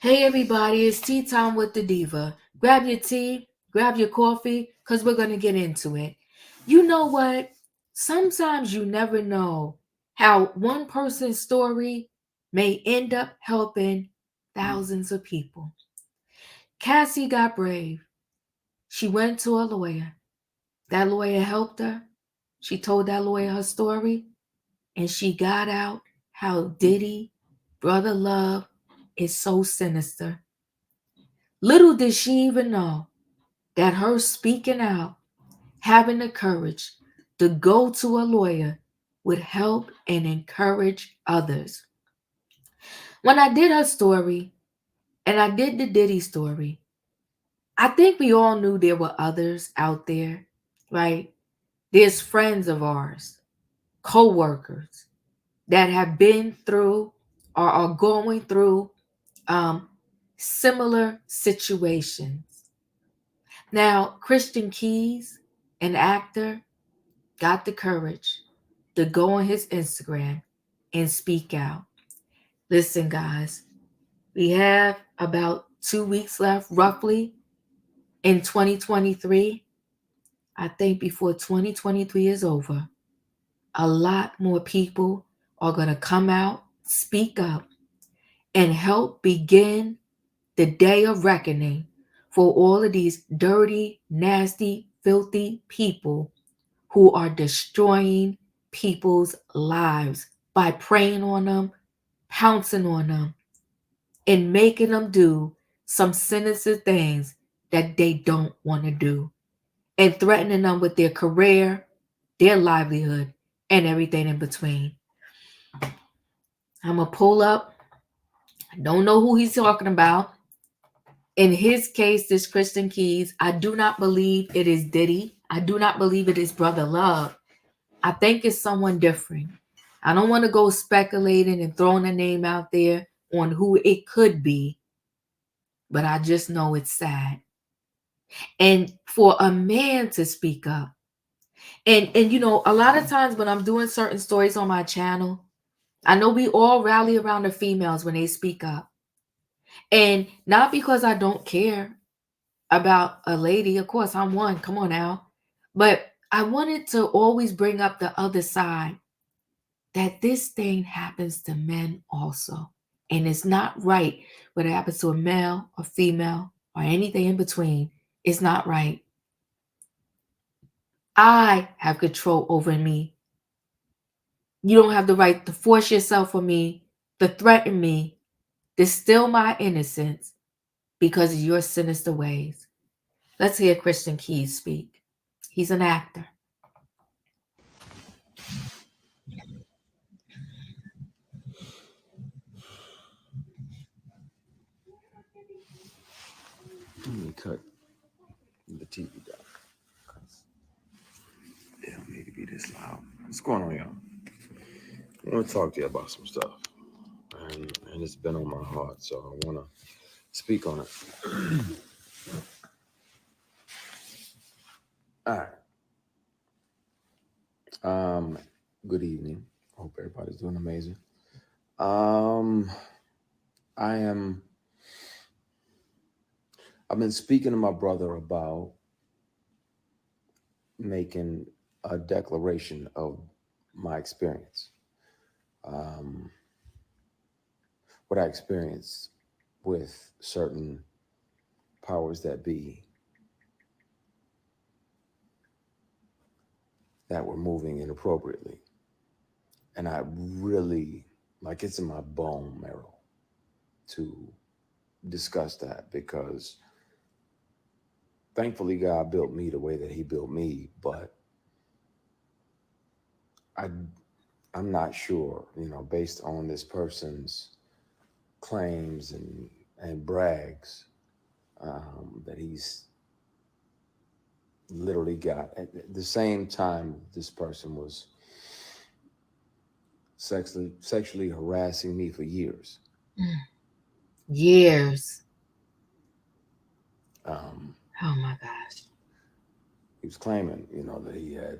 Hey everybody, it's tea time with the diva. Grab your tea, grab your coffee, because we're going to get into it. You know what? Sometimes you never know how one person's story may end up helping thousands of people. Cassie got brave. She went to a lawyer. That lawyer helped her. She told that lawyer her story, and she got out how Diddy, Brother Love, is so sinister. Little did she even know that her speaking out, having the courage to go to a lawyer, would help and encourage others. When I did her story and I did the Diddy story, I think we all knew there were others out there, right? There's friends of ours, co workers that have been through or are going through um, similar situations. Now, Christian Keys, an actor, got the courage to go on his Instagram and speak out. Listen, guys, we have about 2 weeks left, roughly, in 2023. I think before 2023 is over, a lot more people are going to come out, speak up, and help begin the day of reckoning for all of these dirty, nasty, filthy people who are destroying people's lives by preying on them, pouncing on them, and making them do some sinister things that they don't want to do, and threatening them with their career, their livelihood, and everything in between. I'm going to pull up. I don't know who he's talking about. In his case, this Christian Keys, I do not believe it is Diddy. I do not believe it is Brother Love. I think it's someone different. I don't want to go speculating and throwing a name out there on who it could be, but I just know it's sad. And for a man to speak up, and a lot of times when I'm doing certain stories on my channel, I know we all rally around the females when they speak up. And not because I don't care about a lady, of course I'm one, come on now. But I wanted to always bring up the other side, that this thing happens to men also. And it's not right whether it happens to a male or female or anything in between. It's not right. I have control over me. You don't have the right to force yourself on me, to threaten me, to steal my innocence because of your sinister ways. Let's hear Christian Keys speak. He's an actor. Let me cut the TV down. It don't need to be this loud. What's going on, y'all? I want to talk to you about some stuff, and it's been on my heart, so I want to speak on it. All right. Good evening. Hope everybody's doing amazing. Um, I am. I've been speaking to my brother about making a declaration of my experience. Um, what I experienced with certain powers that be that were moving inappropriately. And I really, like, it's in my bone marrow to discuss that because thankfully God built me the way that he built me, but I I'm not sure, based on this person's claims and brags, that he's literally got at the same time this person was sexually harassing me for years. Years. Um, Oh my gosh. he was claiming, that he had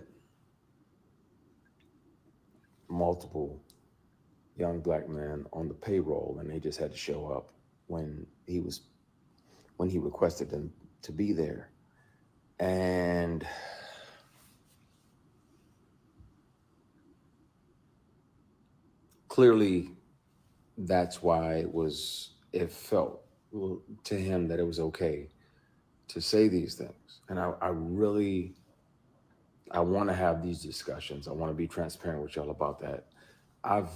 multiple young black men on the payroll and they just had to show up when he was when he requested them to be there. And clearly that's why it felt to him that it was okay to say these things. And I really, I want to have these discussions. I want to be transparent with y'all about that. I've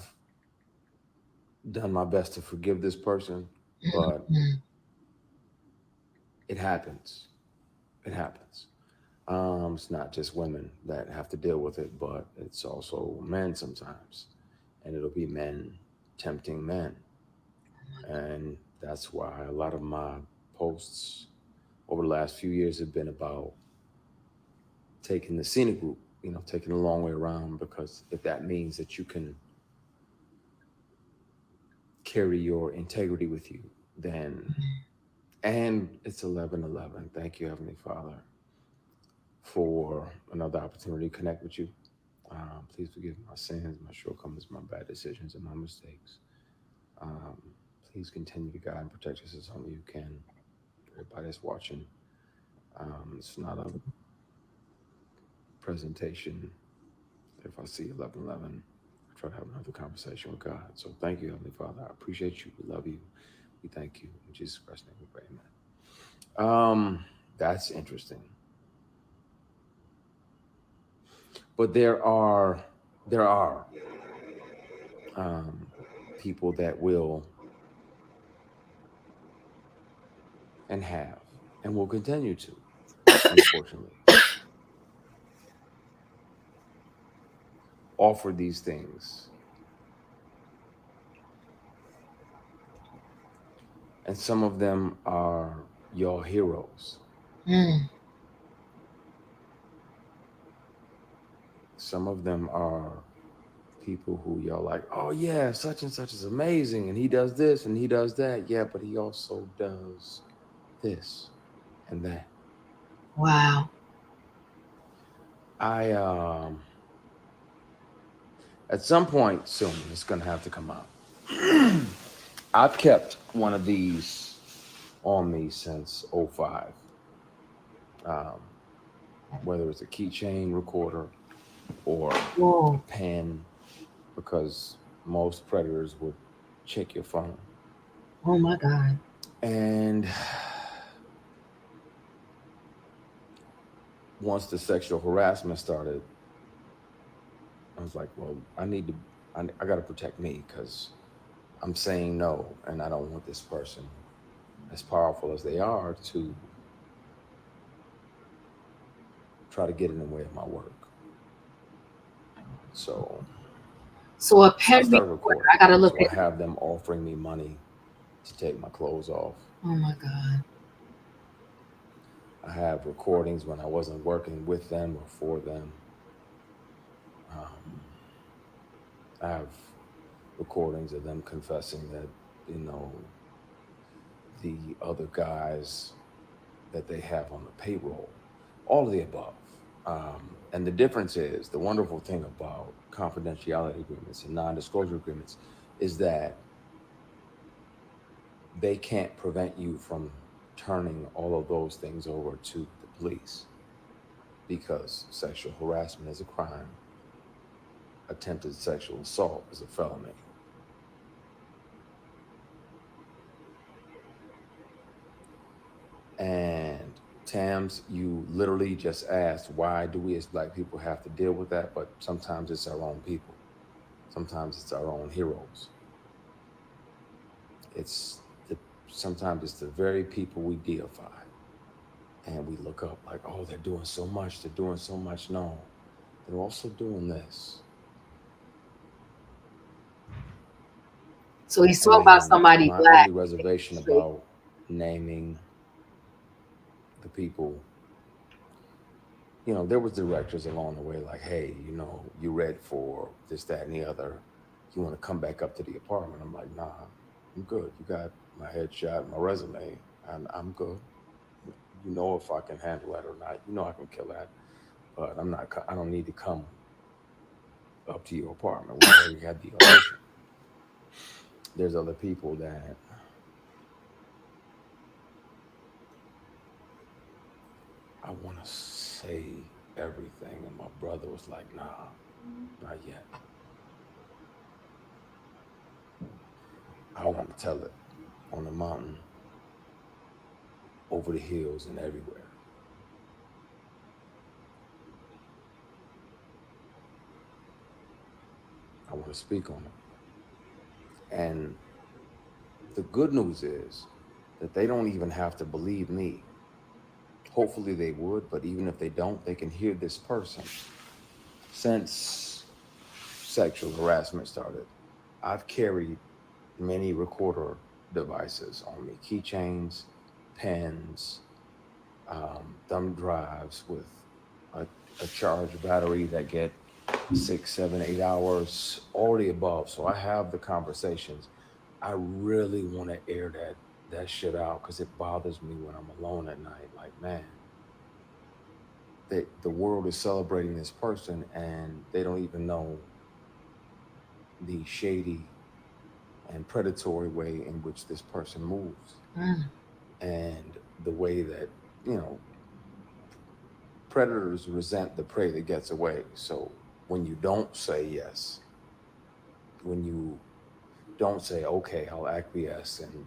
done my best to forgive this person, but Mm. it happens. It happens. It's not just women that have to deal with it, but it's also men sometimes. And it'll be men tempting men. And that's why a lot of my posts over the last few years have been about taking the scenic route, taking the long way around, because if that means that you can carry your integrity with you, then, and it's 11:11. Thank you, Heavenly Father, for another opportunity to connect with you. Please forgive my sins, my shortcomings, my bad decisions, and my mistakes. Um, Please continue to guide and protect us as only you can. Everybody that's watching, it's not a presentation. If I see 11:11, I try to have another conversation with God. So thank you, Heavenly Father. I appreciate you. We love you. We thank you. In Jesus Christ's name we pray, amen. That's interesting. But there are um, people that will and have and will continue to, unfortunately, offer these things. And some of them are your heroes. Mm. Some of them are people who y'all like, oh yeah, such and such is amazing, and he does this and he does that. Yeah, but he also does this and that. Wow. I At some point soon it's gonna have to come out. I've kept one of these on me since '05. Um, whether it's a keychain recorder or a Whoa. pen, because most predators would check your phone. Oh my God. And once the sexual harassment started, I was like, well, I got to protect me, because I'm saying no, and I don't want this person, as powerful as they are, to try to get in the way of my work. So So a I pen started recorder. recording. I gotta look So I at. have them offering me money to take my clothes off. Oh my God. I have recordings when I wasn't working with them or for them. Um, I have recordings of them confessing that, you know, the other guys that they have on the payroll, all of the above. And the difference is, the wonderful thing about confidentiality agreements and non disclosure agreements is that they can't prevent you from turning all of those things over to the police, because sexual harassment is a crime, attempted sexual assault is a felony. And Tams, you literally just asked, why do we as Black people have to deal with that? But sometimes it's our own people. Sometimes it's our own heroes. It's the Sometimes it's the very people we deify, and we look up like, oh, they're doing so much. They're doing so much. No, they're also doing this. So he's talking about And somebody my black. only reservation Straight. about naming the people, there was directors along the way like, hey, you read for this, that, and the other. You want to come back up to the apartment? I'm like, nah, I'm good. You got my headshot, my resume, and I'm good. If I can handle that or not. I can kill that, but I'm not. I don't need to come up to your apartment. We already had the audition. There's other people that I want to say everything. And my brother was like, nah, not yet. I want to tell it on the mountain, over the hills, and everywhere. I want to speak on it. And the good news is that they don't even have to believe me. Hopefully they would, but even if they don't, they can hear this person. Since sexual harassment started, I've carried many recorder devices on me, keychains, pens, thumb drives with a, a charged battery that get 6, 7, 8 hours, all the above. So I have the conversations. I really want to air that shit out because it bothers me when I'm alone at night. Like, man, the world is celebrating this person and they don't even know the shady and predatory way in which this person moves Mm. and the way that, you know, predators resent the prey that gets away. So when you don't say yes, when you don't say, okay, I'll acquiesce and,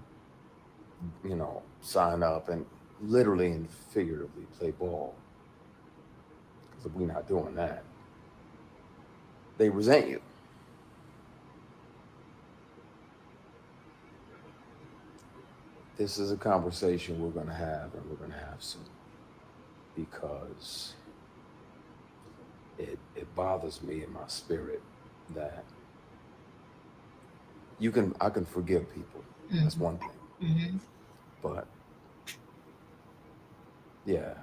sign up and literally and figuratively play ball, because we're not doing that, they resent you. This is a conversation we're going to have and we're going to have soon because it bothers me in my spirit that I can forgive people. That's Mhm. one thing. Mhm. But yeah,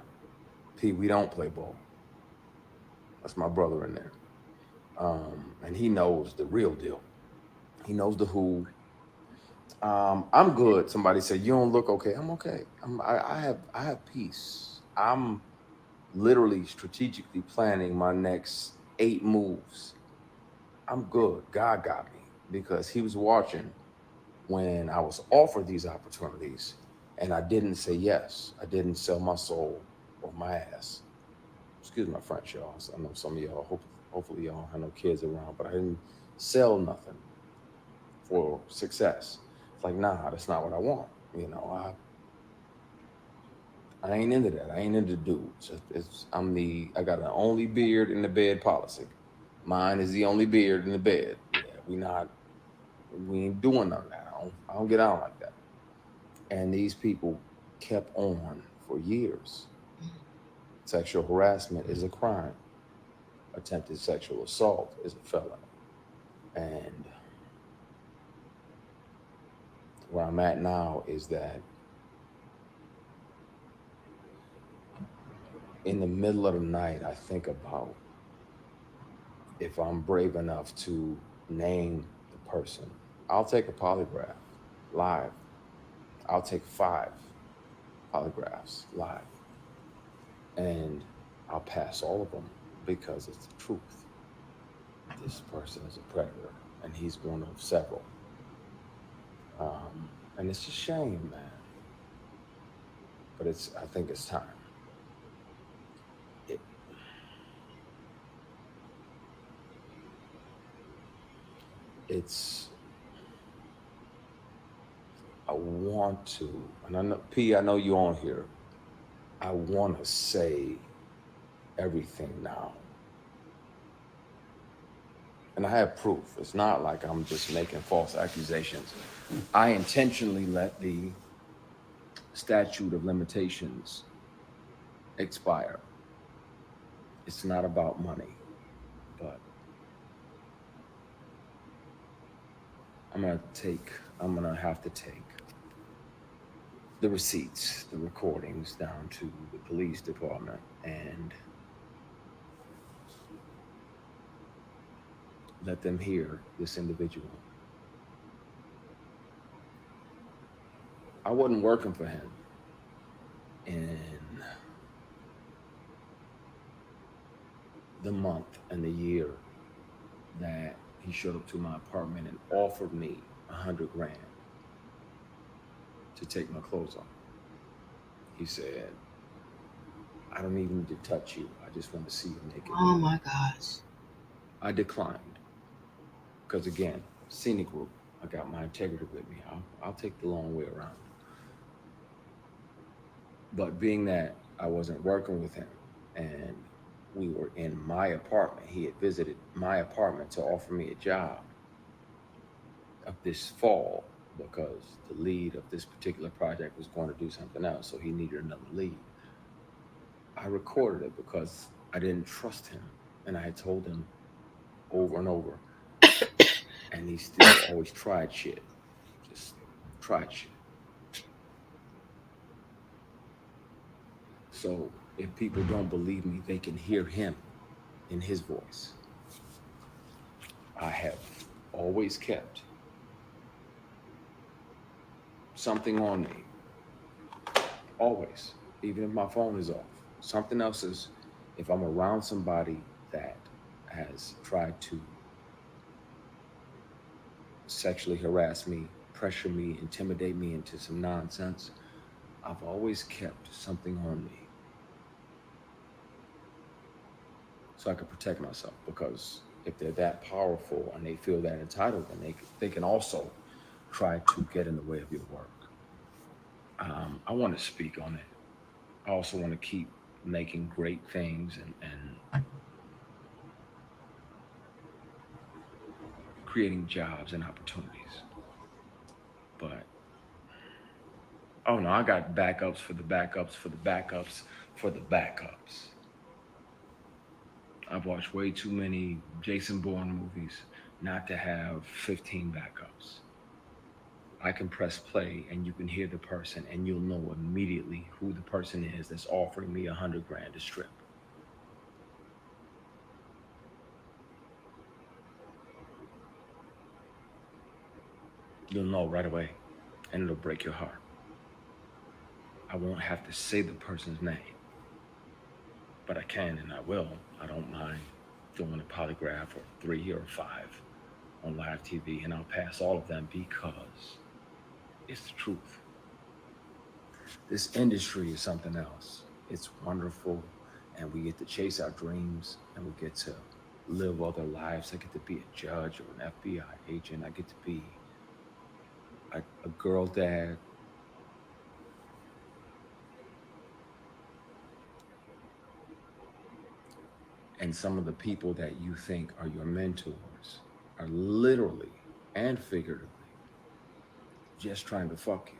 P, we don't play ball. That's my brother in there. And he knows the real deal. He knows the who. I'm good. Somebody said, you don't look okay. I'm okay. I have peace. I'm literally strategically planning my next 8 moves. I'm good. God got me because he was watching when I was offered these opportunities and I didn't say yes. I didn't sell my soul or my ass. Excuse my French, y'all. I know some of y'all, hopefully y'all have no kids around, but I didn't sell nothing for success. It's like, nah, that's not what I want. I ain't into that. I ain't into dudes. I got an only beard in the bed policy. Mine is the only beard in the bed. Yeah, we ain't doing none of that. I don't get out like that. And these people kept on for years. Sexual harassment is a crime. Attempted sexual assault is a felony. And where I'm at now is that in the middle of the night, I think about if I'm brave enough to name the person. I'll take a polygraph live. I'll take 5 polygraphs live. And I'll pass all of them because it's the truth. This person is a predator and he's one of several. And it's a shame, man. But I think it's time. It, it's, I want to, and I know, P, I know you on here. I want to say everything now. And I have proof. It's not like I'm just making false accusations. I intentionally let the statute of limitations expire. It's not about money, but I'm gonna have to take the receipts, the recordings down to the police department and let them hear this individual. I wasn't working for him in the month and the year that he showed up to my apartment and offered me 100 grand to take my clothes off. He said, I don't even need to touch you. I just want to see you naked. Oh my gosh. I declined because, again, scenic route. I got my integrity with me. I'll take the long way around. But being that I wasn't working with him and we were in my apartment, he had visited my apartment to offer me a job of this fall because the lead of this particular project was going to do something else. So he needed another lead. I recorded it because I didn't trust him. And I had told him over and over. And he still always tried shit. Just tried shit. So if people don't believe me, they can hear him in his voice. I have always kept something on me. Always. Even if my phone is off. Something else is, if I'm around somebody that has tried to sexually harass me, pressure me, intimidate me into some nonsense, I've always kept something on me so I can protect myself. Because if they're that powerful and they feel that entitled, then they can also try to get in the way of your work. I want to speak on it. I also want to keep making great things and creating jobs and opportunities. But oh no, I got backups for the backups for the backups for the backups. I've watched way too many Jason Bourne movies not to have 15 backups. I can press play and you can hear the person and you'll know immediately who the person is that's offering me 100 grand to strip. You'll know right away and it'll break your heart. I won't have to say the person's name, but I can and I will. I don't mind doing a polygraph or three or five on live TV, and I'll pass all of them because it's the truth. This industry is something else. It's wonderful, and we get to chase our dreams, and we get to live other lives. I get to be a judge or an FBI agent. I get to be a girl dad. And some of the people that you think are your mentors are literally and figuratively just trying to fuck you.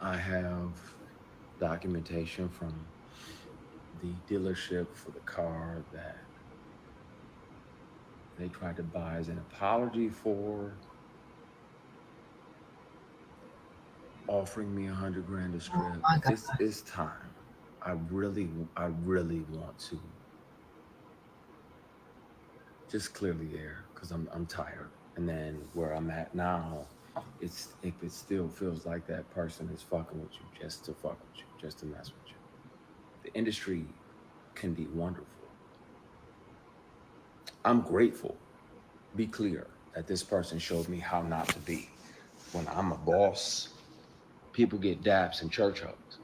I have documentation from the dealership for the car that they tried to buy as an apology for offering me 100 grand to Oh strip. my God. It's time. I really want to just clear the air because I'm tired. And then where I'm at now, it's if it still feels like that person is fucking with you just to fuck with you, just to mess with you. The industry can be wonderful. I'm grateful. Be clear that this person showed me how not to be. When I'm a boss, people get daps and church hugs.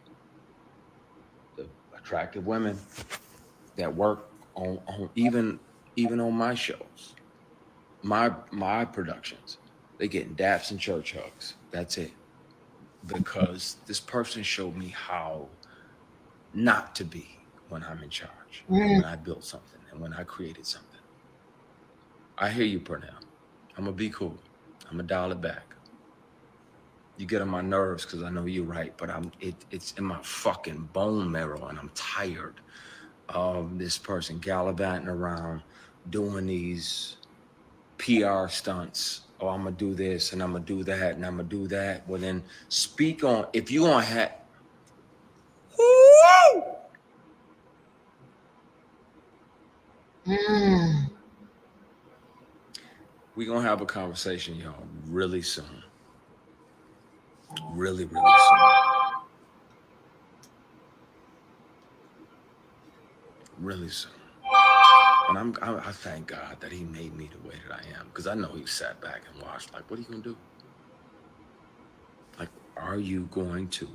The attractive women that work on even on my shows, my productions, they getting daps and church hugs. That's it. Because this person showed me how not to be when I'm in charge and Mm. when I built something and when I created something. I hear you, Purnell. I'm gonna be cool. I'm gonna dial it back. You get on my nerves because I know you're right, but it's in my fucking bone marrow and I'm tired of this person gallivanting around doing these PR stunts. Oh, I'm gonna do this and I'm gonna do that and I'm gonna do that. Well, then speak on if you gonna have. Mm. We gonna have a conversation, y'all, really soon. Really, really soon. Really soon. And I thank God that He made me the way that I am, because I know He sat back and watched. Like, what are you gonna do? Like, are you going to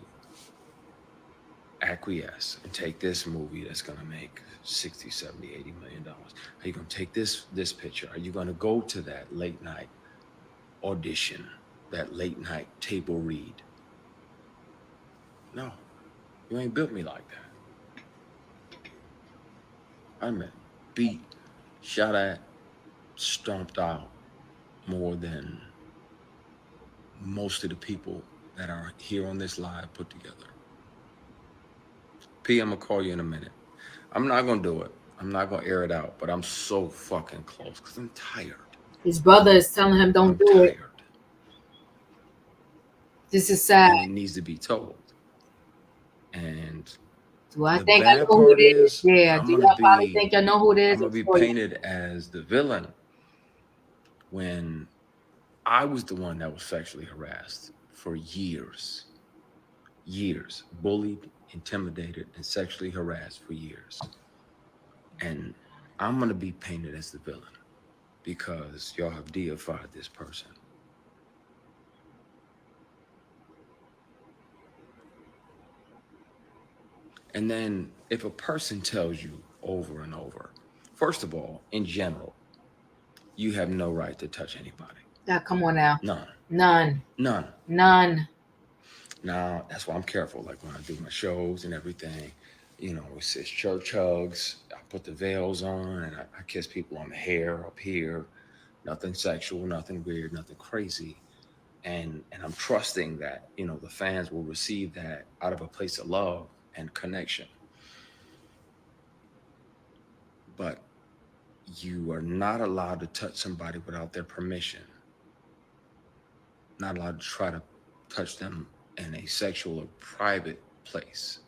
acquiesce and take this movie that's going to make 60, 70, 80 million dollars? Are you going to take this picture? Are you going to go to that late night audition, that late night table read? No, you ain't built me like that. I'm beat, shot at, stomped out more than most of the people that are here on this live put together. P, I'm gonna call you in a minute. I'm not gonna do it. I'm not gonna air it out, but I'm so fucking close because I'm tired. His brother is telling him, "Don't I'm do it." tired. This is sad. And it needs to be told. And Do I the think I bad know who it part is? is Yeah. Do y'all probably think I know who it is? I'm gonna It's be for you. painted as the villain when I was the one that was sexually harassed for years. Years. Bullied, intimidated, and sexually harassed for years. And I'm gonna be painted as the villain because y'all have deified this person. And then if a person tells you over and over, first of all, in general, you have no right to touch anybody. Yeah, come on now. None. None. None. None. Now, that's why I'm careful. Like when I do my shows and everything, it's church hugs. I put the veils on and I kiss people on the hair up here. Nothing sexual, nothing weird, nothing crazy. And I'm trusting that, the fans will receive that out of a place of love and connection. But you are not allowed to touch somebody without their permission. Not allowed to try to touch them in a sexual or private place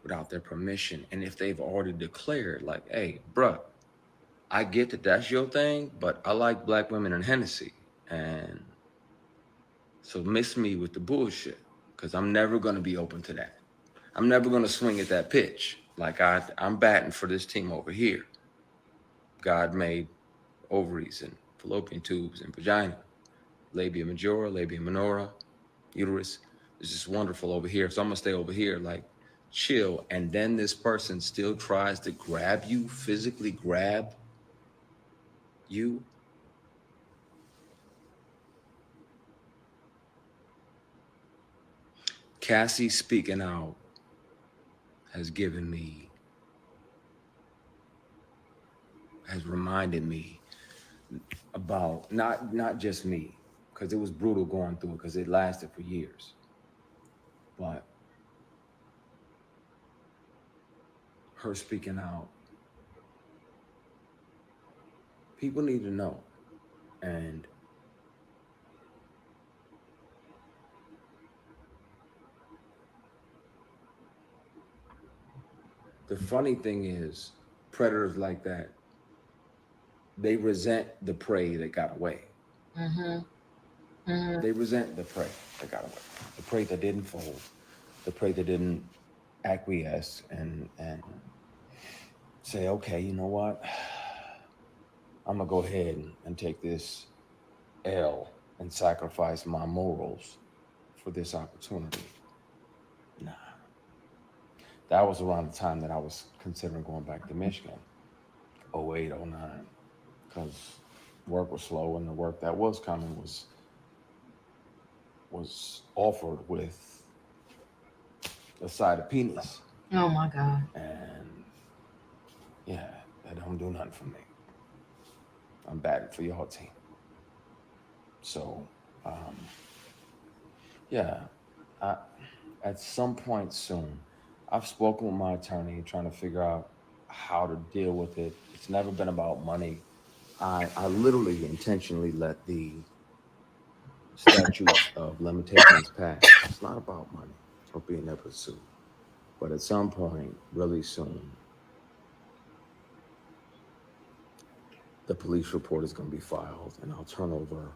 without their permission. And if they've already declared, like, hey, bruh, I get that that's your thing, but I like black women and Hennessy. And so miss me with the bullshit, because I'm never going to be open to that. I'm never going to swing at that pitch. Like I'm batting for this team over here. God made ovaries and fallopian tubes and vagina, labia majora, labia minora, uterus. It's just wonderful over here. So I'm gonna stay over here, like chill. And then this person still tries to grab you, physically grab you. Cassie speaking out has given me, has reminded me about not just me, because it was brutal going through it, because it lasted for years. But her speaking out, people need to know. And the funny thing is, predators like that, they resent the prey that got away. Mm-hmm. Mm-hmm. They resent the prey that got away, the prey that didn't fold, the prey that didn't acquiesce and say, okay, you know what? I'm gonna go ahead and take this L and sacrifice my morals for this opportunity. Nah, that was around the time that I was considering going back to Michigan, 08, 09, because work was slow and the work that was coming was offered with a side of penis. Oh my God. And yeah, that don't do nothing for me. I'm batting for your team. So, um, yeah, I, at some point soon, I've spoken with my attorney trying to figure out how to deal with it. It's never been about money. I literally intentionally let the statutes of limitations pass. It's not about money or being able to sue. But at some point, really soon, the police report is going to be filed, and I'll turn over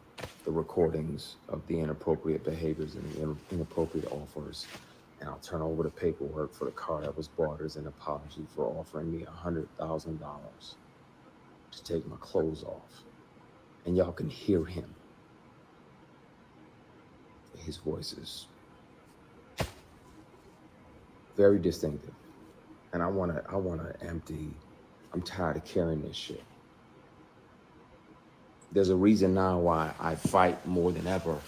the recordings of the inappropriate behaviors and the inappropriate offers, and I'll turn over the paperwork for the car that was bought as an apology for offering me $100,000. to take my clothes off. And y'all can hear him. His voice is very distinctive. And I wanna empty. I'm tired of carrying this shit. There's a reason now why I fight more than ever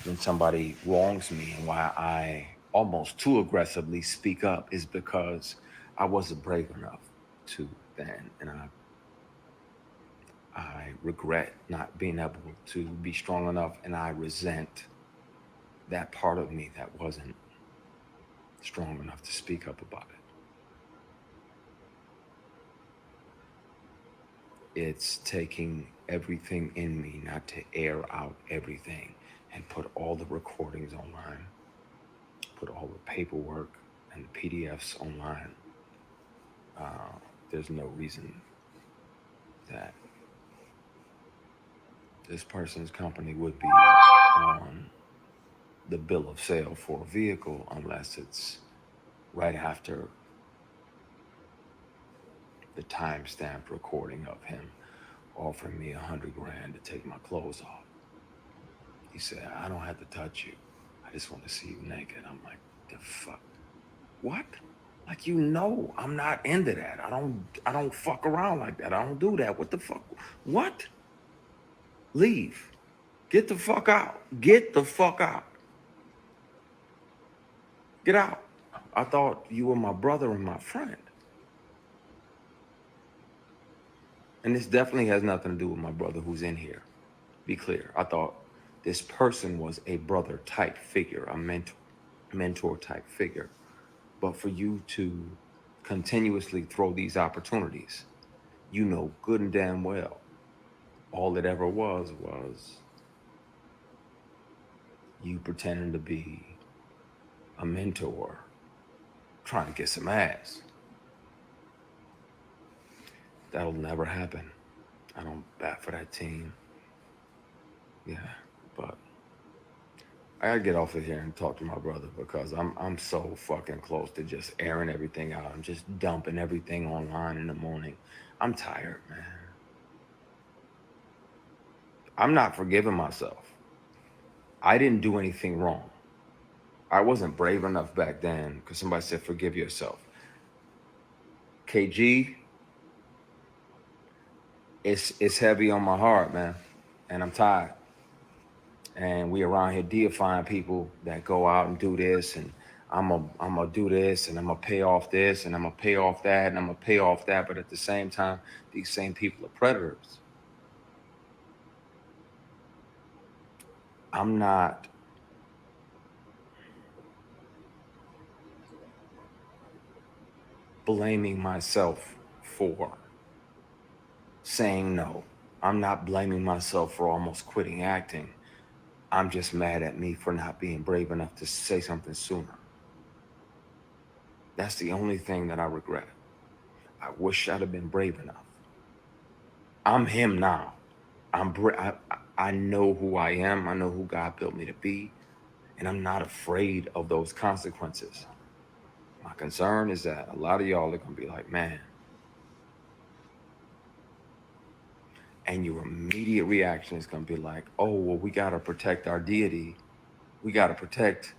when somebody wrongs me, and why I almost too aggressively speak up is because I wasn't brave enough to then. And I regret not being able to be strong enough, and I resent that part of me that wasn't strong enough to speak up about it. It's taking everything in me not to air out everything and put all the recordings online, put all the paperwork and the PDFs online. There's no reason that this person's company would be on the bill of sale for a vehicle unless it's right after the time-stamped recording of him offering me 100 grand to take my clothes off. He said, I don't have to touch you. I just want to see you naked. I'm like, the fuck? What? Like, I'm not into that. I don't fuck around like that. I don't do that. What the fuck? What? Leave. Get the fuck out. Get the fuck out. Get out. I thought you were my brother and my friend. And this definitely has nothing to do with my brother who's in here. Be clear. I thought this person was a brother type figure, a mentor type figure. But for you to continuously throw these opportunities, you know good and damn well all it ever was you pretending to be a mentor trying to get some ass. That'll never happen. I don't bat for that team. Yeah, but I gotta get off of here and talk to my brother because I'm so fucking close to just airing everything out. I'm just dumping everything online in the morning. I'm tired, man. I'm not forgiving myself. I didn't do anything wrong. I wasn't brave enough back then because somebody said forgive yourself. KG, it's heavy on my heart, man, and I'm tired. And we around here deifying people that go out and do this, and I'm gonna do this, and I'm gonna pay off this, and I'm gonna pay off that, and I'm gonna pay off that. But at the same time, these same people are predators. I'm not blaming myself for saying no. I'm not blaming myself for almost quitting acting. I'm just mad at me for not being brave enough to say something sooner. That's the only thing that I regret. I wish I'd have been brave enough. I'm him now. I know who I am. I know who God built me to be, and I'm not afraid of those consequences. My concern is that a lot of y'all are gonna be like, man, and your immediate reaction is gonna be like, oh, well, we gotta protect our deity. We gotta protect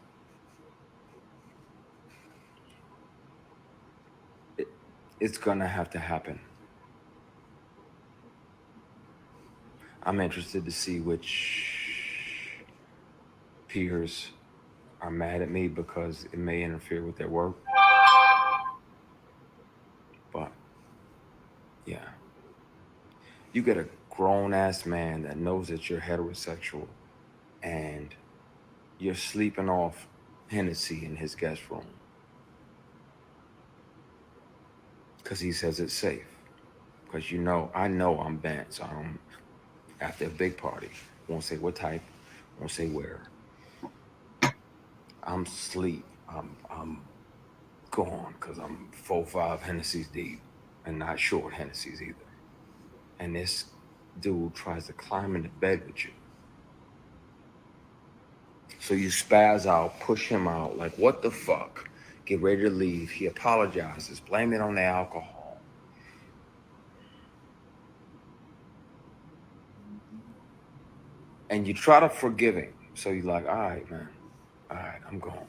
it. It's gonna have to happen. I'm interested to see which peers are mad at me because it may interfere with their work. But yeah, you get a grown ass man that knows that you're heterosexual and you're sleeping off Hennessy in his guest room because he says it's safe. Because I know I'm bent, so I'm after a big party. Won't say what type, won't say where. I'm sleep. I'm gone because I'm 4-5 Hennessy's deep and not short Hennessy's either. And this dude tries to climb into bed with you. So you spaz out, push him out, like, what the fuck? Get ready to leave. He apologizes, blame it on the alcohol. and you try to forgive him. So you're like, all right, man, all right, I'm gone.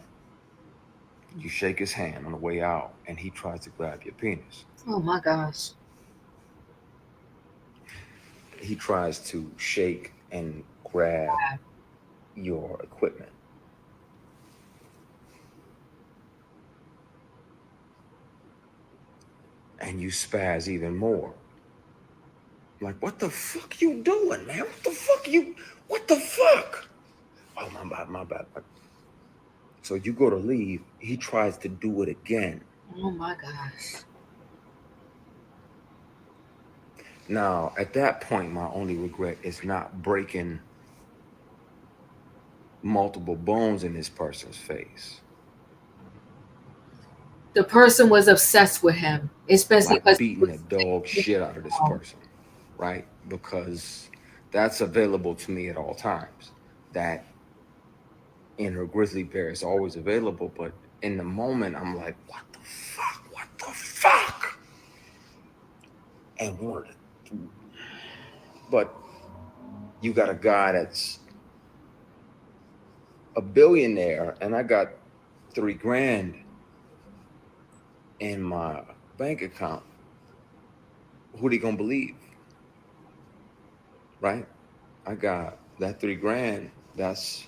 You shake his hand on the way out, and he tries to grab your penis. Oh my gosh. He tries to shake and grab your equipment, and you spaz even more. Like, what the fuck you doing, man? What the fuck you? What the fuck? Oh, my bad, my bad. So you go to leave. He tries to do it again. Oh my gosh. Now, at that point, my only regret is not breaking multiple bones in this person's face, The person was obsessed with him, especially like because he beating was the dog saying, shit out of this person, right? Because that's available to me at all times. That in her grizzly bear is always available, but in the moment, I'm like, what the fuck? What the fuck? And wanted to, but you got a guy that's a billionaire, and I got 3 grand in my bank account. Who they gonna believe, right? I got that 3 grand. That's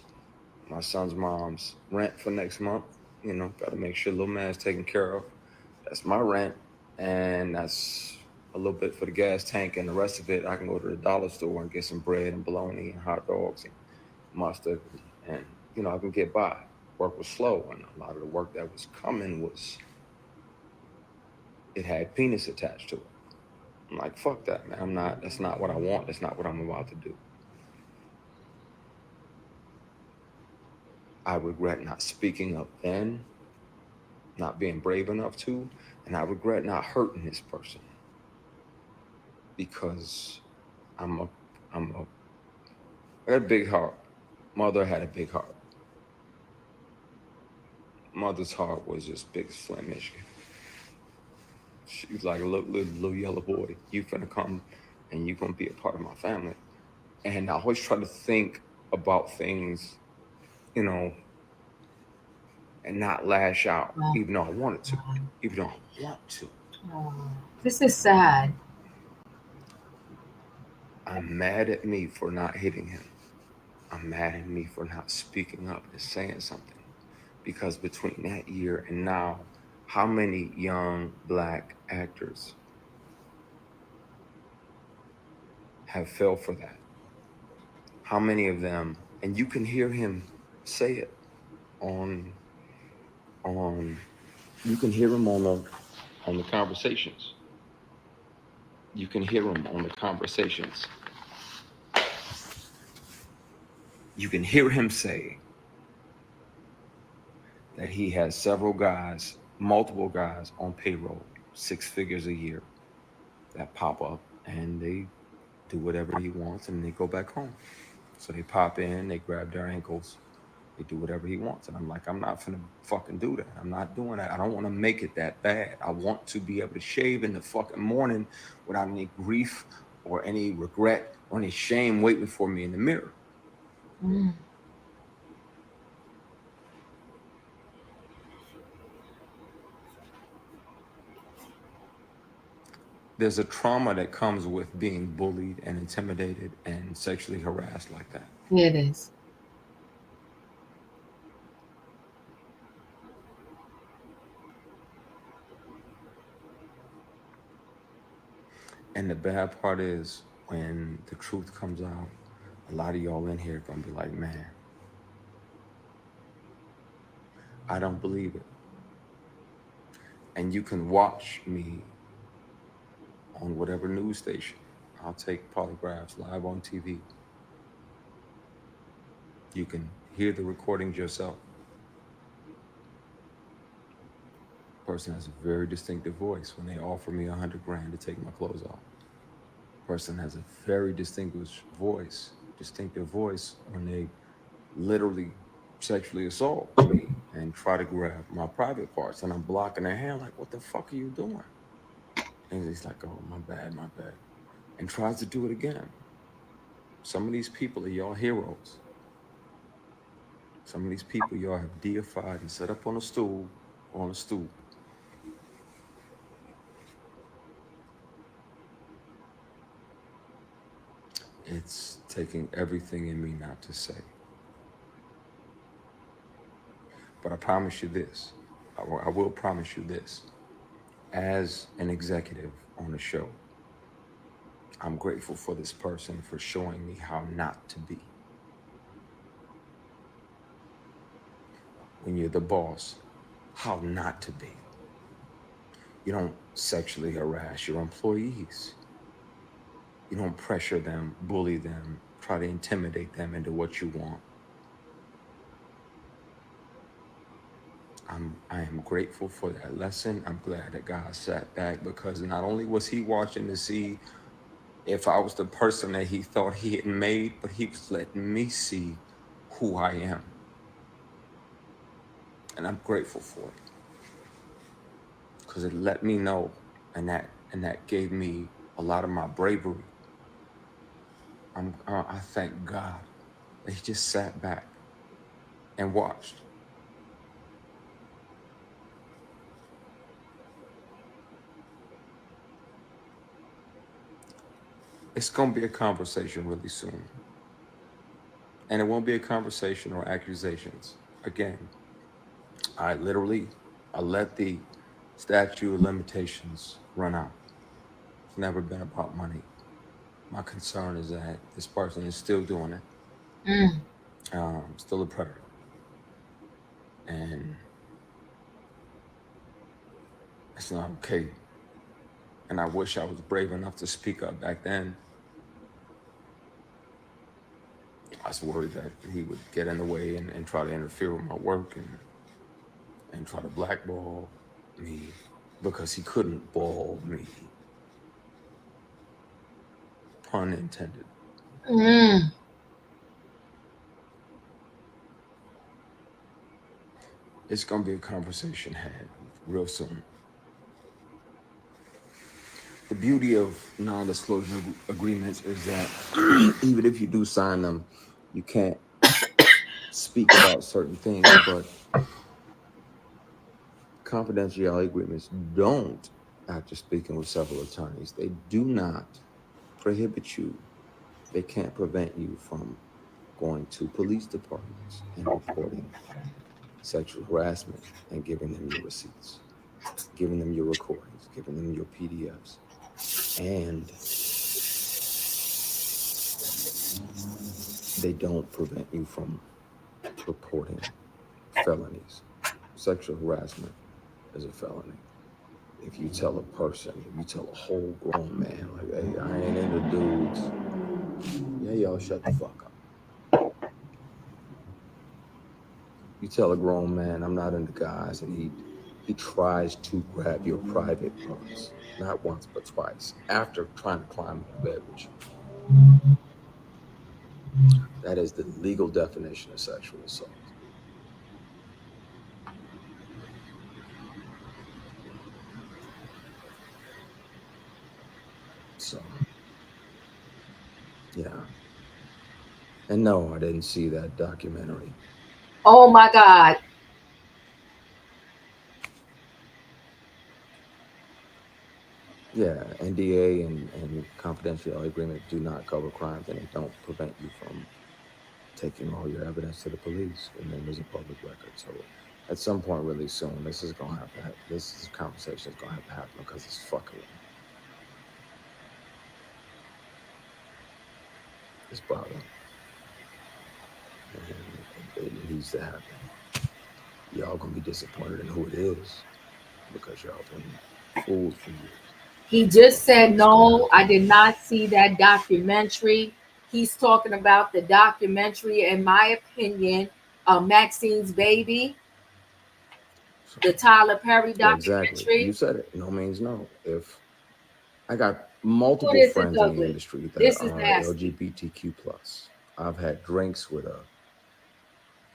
my son's mom's rent for next month. Got to make sure little man's taken care of. That's my rent, and that's a little bit for the gas tank, and the rest of it I can go to the dollar store and get some bread and bologna and hot dogs and mustard, and I can get by. Work was slow, and a lot of the work that was coming was it had penis attached to it. I'm like, fuck that, man. I'm not. That's not what I want. That's not what I'm about to do. I regret not speaking up then, not being brave enough to, and I regret not hurting this person because I'm a, I'm a, I got a big heart. Mother had a big heart. Mother's heart was just big as Flint, Michigan. She was like a little yellow boy. You finna come, and you gonna be a part of my family. And I always try to think about things, you know, and not lash out, oh, even though I wanted to, even though I want to. oh, this is sad. I'm mad at me for not hitting him. I'm mad at me for not speaking up and saying something. Because between that year and now, how many young black actors have fell for that? How many of them? And you can hear him say it on on. You can hear him on the conversations. You can hear him on the conversations. You can hear him say that he has several guys, multiple guys on payroll, 6 figures a year that pop up and they do whatever he wants and they go back home. So they pop in, they grab their ankles, they do whatever he wants. And I'm like, I'm not finna fucking do that. I'm not doing that. I don't want to make it that bad. I want to be able to shave in the fucking morning without any grief or any regret or any shame waiting for me in the mirror. Mm. There's a trauma that comes with being bullied and intimidated and sexually harassed like that. Yeah, it is. And the bad part is when the truth comes out, a lot of y'all in here gonna be like, man, I don't believe it. And you can watch me on whatever news station. I'll take polygraphs live on TV. You can hear the recordings yourself. Person has a very distinctive voice when they offer me 100 grand to take my clothes off. Person has a very distinctive voice when they literally sexually assault me and try to grab my private parts, and I'm blocking their hand like, what the fuck are you doing? And he's like, oh, my bad, and tries to do it again. Some of these people are y'all heroes. Some of these people y'all have deified and set up on a stool, on a stoop. It's taking everything in me not to say. But I promise you this. I will promise you this. As an executive on the show, I'm grateful for this person for showing me how not to be. When you're the boss, how not to be. You don't sexually harass your employees. You don't pressure them, bully them, try to intimidate them into what you want. I am grateful for that lesson. I'm glad that God sat back because not only was he watching to see if I was the person that he thought he had made, but he was letting me see who I am. And I'm grateful for it because it let me know, and that gave me a lot of my bravery. I thank God that he just sat back and watched. It's gonna be a conversation really soon, and it won't be a conversation or accusations. Again, I let the statute of limitations run out. It's never been about money. My concern is that this person is still doing it, Mm. still a predator, and it's not okay. And I wish I was brave enough to speak up back then. I was worried that he would get in the way and try to interfere with my work and try to blackball me because he couldn't ball me, pun intended. Mm. It's gonna be a conversation had real soon. The beauty of non-disclosure agreements is that even if you do sign them, you can't speak about certain things, but confidentiality agreements don't, after speaking with several attorneys, they do not prohibit you. They can't prevent you from going to police departments and reporting sexual harassment and giving them your receipts, giving them your recordings, giving them your PDFs. And they don't prevent you from reporting felonies. Sexual harassment is a felony. If you tell a person, if you tell a whole grown man, like, hey, I ain't into dudes, yeah, y'all shut the fuck up. You tell a grown man, I'm not into guys, and he tries to grab your private parts, not once but twice, after trying to climb into bed with you. That is the legal definition of sexual assault. So, yeah. And no, I didn't see that documentary. Oh my God. Yeah, NDA and confidentiality agreement do not cover crimes, and they don't prevent you from taking all your evidence to the police. Your name is a public record. So at some point really soon, this is gonna have to happen. This conversation is gonna have to happen because it's fuckery. It's bothering me, and it needs to happen. Y'all gonna be disappointed in who it is because y'all been fooled for years. He just But said, it's gonna no, happen. I did not see that documentary. He's talking about the documentary, in my opinion, Maxine's Baby, So the Tyler Perry yeah, exactly. You documentary. said it. No means no. If I got Oh, multiple this is friends in the ugly. industry that This is are nasty. LGBTQ plus. I've had drinks with a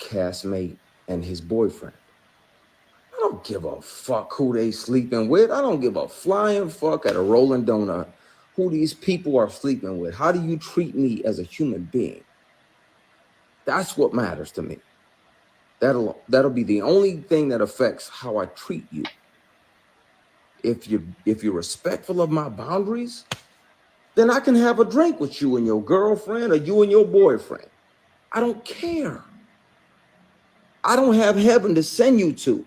castmate and his boyfriend. I don't give a fuck who they sleeping with. I don't give a flying fuck at a Rolling Donut who these people are sleeping with. How do you treat me as a human being? That's what matters to me. That'll be the only thing that affects how I treat you. If you're respectful of my boundaries, then I can have a drink with you and your girlfriend or you and your boyfriend. I don't care. I don't have heaven to send you to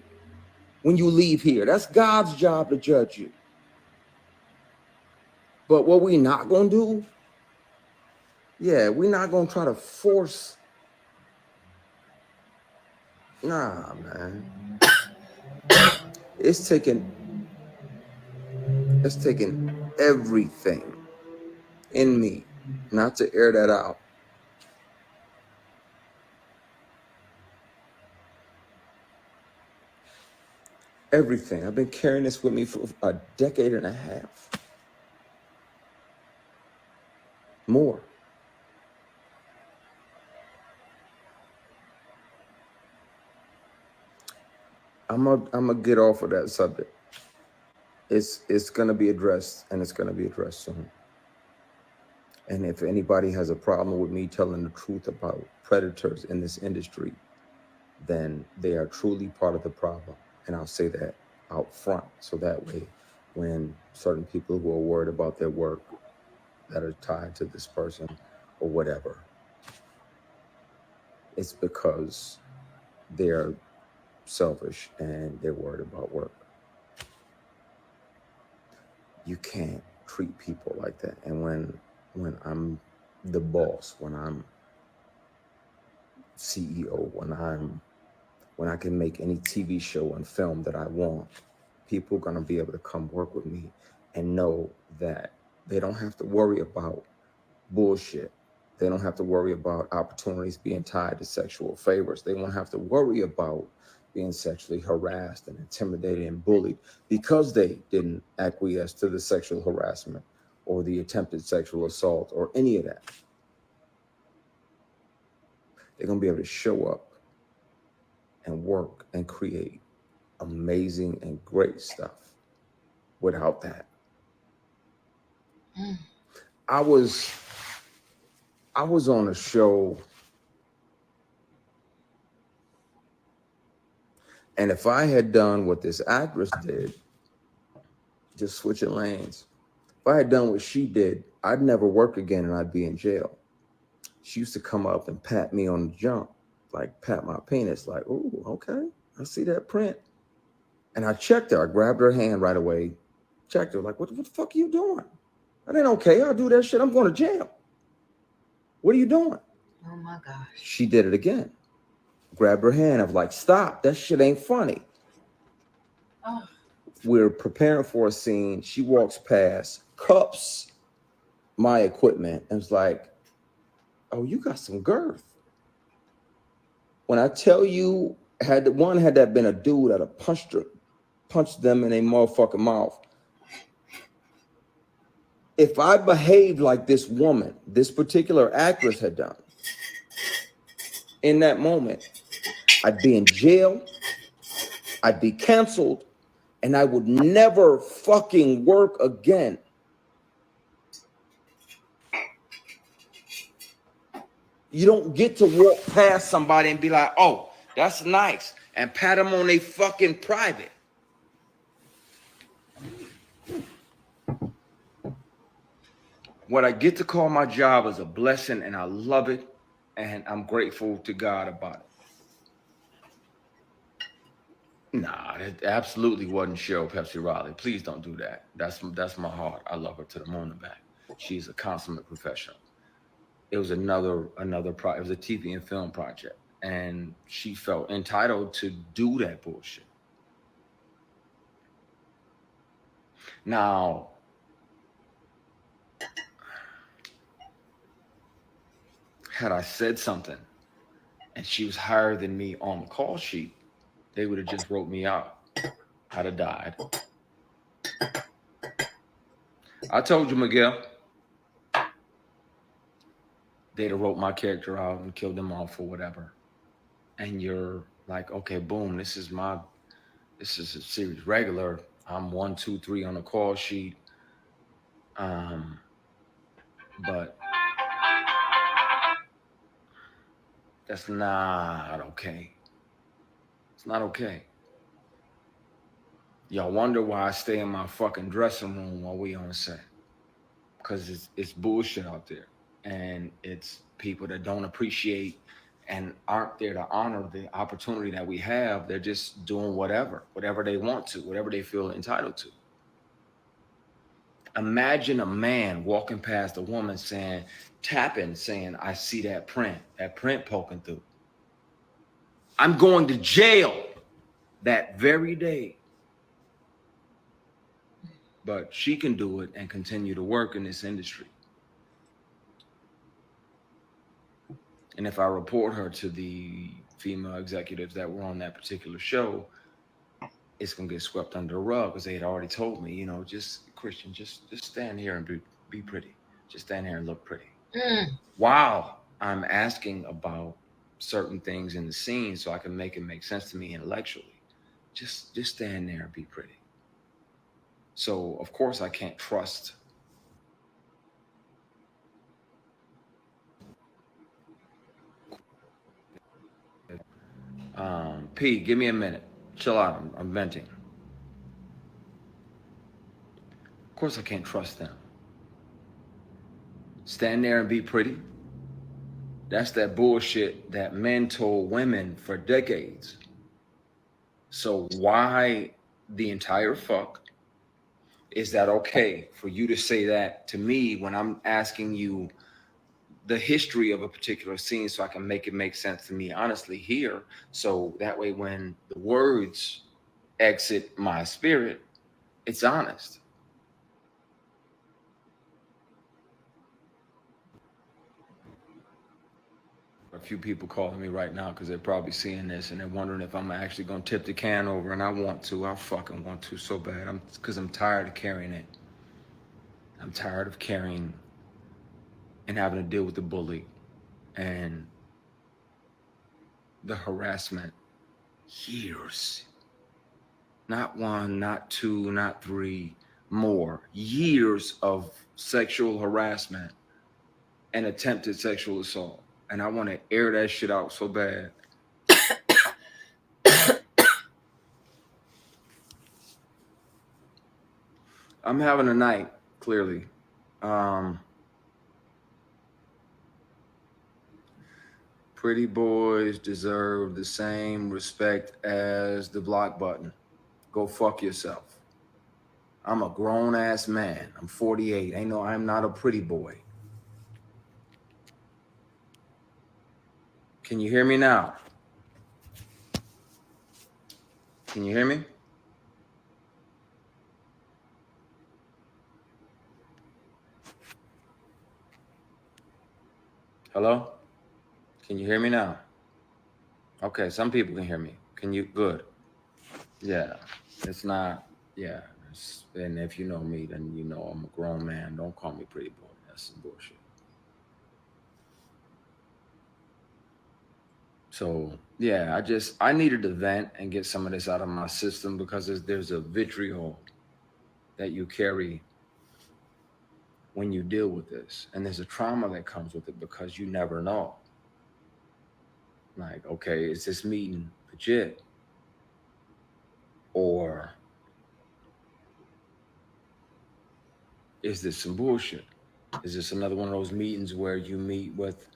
when you leave here. That's God's job to judge you. But what we not gonna do, yeah, we're not gonna try to force. Nah, man. It's taking it's taking everything in me not to air that out. Everything. I've been carrying this with me for a decade and a half. More. I'm gonna get off of that subject. It's gonna be addressed and it's gonna be addressed soon. And if anybody has a problem with me telling the truth about predators in this industry, then they are truly part of the problem. And I'll say that out front. So that way, when certain people who are worried about their work that are tied to this person or whatever, it's because they're selfish and they're worried about work. You can't treat people like that. And when I'm the boss, when I'm CEO, when I can make any TV show and film that I want, people are gonna be able to come work with me and know that they don't have to worry about bullshit. They don't have to worry about opportunities being tied to sexual favors. They won't have to worry about being sexually harassed and intimidated and bullied because they didn't acquiesce to the sexual harassment or the attempted sexual assault or any of that. They're gonna be able to show up and work and create amazing and great stuff without that. Mm. I was on a show, and if I had done what this actress did, just switching lanes, if I had done what she did, I'd never work again and I'd be in jail. She used to come up and pat me on the jump, like pat my penis, like, "Ooh, okay, I see that print." And I checked her. I grabbed her hand right away, checked her, like, what the fuck are you doing? That ain't okay. I'll do that shit. I'm going to jail. What are you doing? Oh my gosh. She did it again. Grabbed her hand. I was like, stop. That shit ain't funny. Oh. We're preparing for a scene. She walks past, cups my equipment, and was like, oh, you got some girth. When I tell you, had that been a dude, I'd have punched them in a motherfucking mouth. If I behaved like this woman, this particular actress had done, in that moment, I'd be in jail, I'd be canceled, and I would never fucking work again. You don't get to walk past somebody and be like, oh, that's nice, and pat them on their fucking private. What I get to call my job is a blessing, and I love it, and I'm grateful to God about it. Nah, it absolutely wasn't Cheryl Pepsi Riley. Please don't do that. That's my heart. I love her to the moon and back. She's a consummate professional. It was it was a TV and film project, and she felt entitled to do that bullshit. Now, had I said something and she was higher than me on the call sheet, they would have just wrote me out. I'd have died. I told you, Miguel, they'd have wrote my character out and killed them off or whatever. And you're like, okay, boom, this is a series regular. I'm 1, 2, 3 on the call sheet. That's not okay. It's not okay. Y'all wonder why I stay in my fucking dressing room while we on set. Because it's bullshit out there. And it's people that don't appreciate and aren't there to honor the opportunity that we have. They're just doing whatever they want to, whatever they feel entitled to. Imagine a man walking past a woman saying, tapping, saying, I see that print poking through. I'm going to jail that very day. But she can do it and continue to work in this industry. And if I report her to the female executives that were on that particular show, it's gonna get swept under the rug because they had already told me, just Christian, just stand here and be pretty. Just stand here and look pretty. Mm. While I'm asking about certain things in the scene so I can make it make sense to me intellectually. Just stand there and be pretty. So of course I can't trust. P, give me a minute. Chill out. I'm venting. Of course I can't trust them. Stand there and be pretty. That's that bullshit that men told women for decades. So why the entire fuck is that okay for you to say that to me when I'm asking you the history of a particular scene so I can make it make sense to me honestly here? So that way when the words exit my spirit, it's honest. A few people calling me right now because they're probably seeing this and they're wondering if I'm actually gonna tip the can over, and I want to. I fucking want to so bad. I'm tired of carrying it. I'm tired of carrying and having to deal with the bully and the harassment. Years, not one, not two, not three, more years of sexual harassment and attempted sexual assault, and I want to air that shit out so bad. I'm having a night, clearly. Um, Pretty boys deserve the same respect as the block button. Go fuck yourself. I'm a grown ass man. I'm 48. I'm not a pretty boy. Can you hear me now? Can you hear me? Hello? Can you hear me now? Okay, some people can hear me. Can you? Good. Yeah. It's not, yeah. And if you know me, then you know I'm a grown man. Don't call me pretty boy. That's some bullshit. So yeah, I needed to vent and get some of this out of my system because there's a vitriol that you carry when you deal with this, and there's a trauma that comes with it because you never know. Like, okay, is this meeting legit, or is this some bullshit? Is this another one of those meetings where you meet with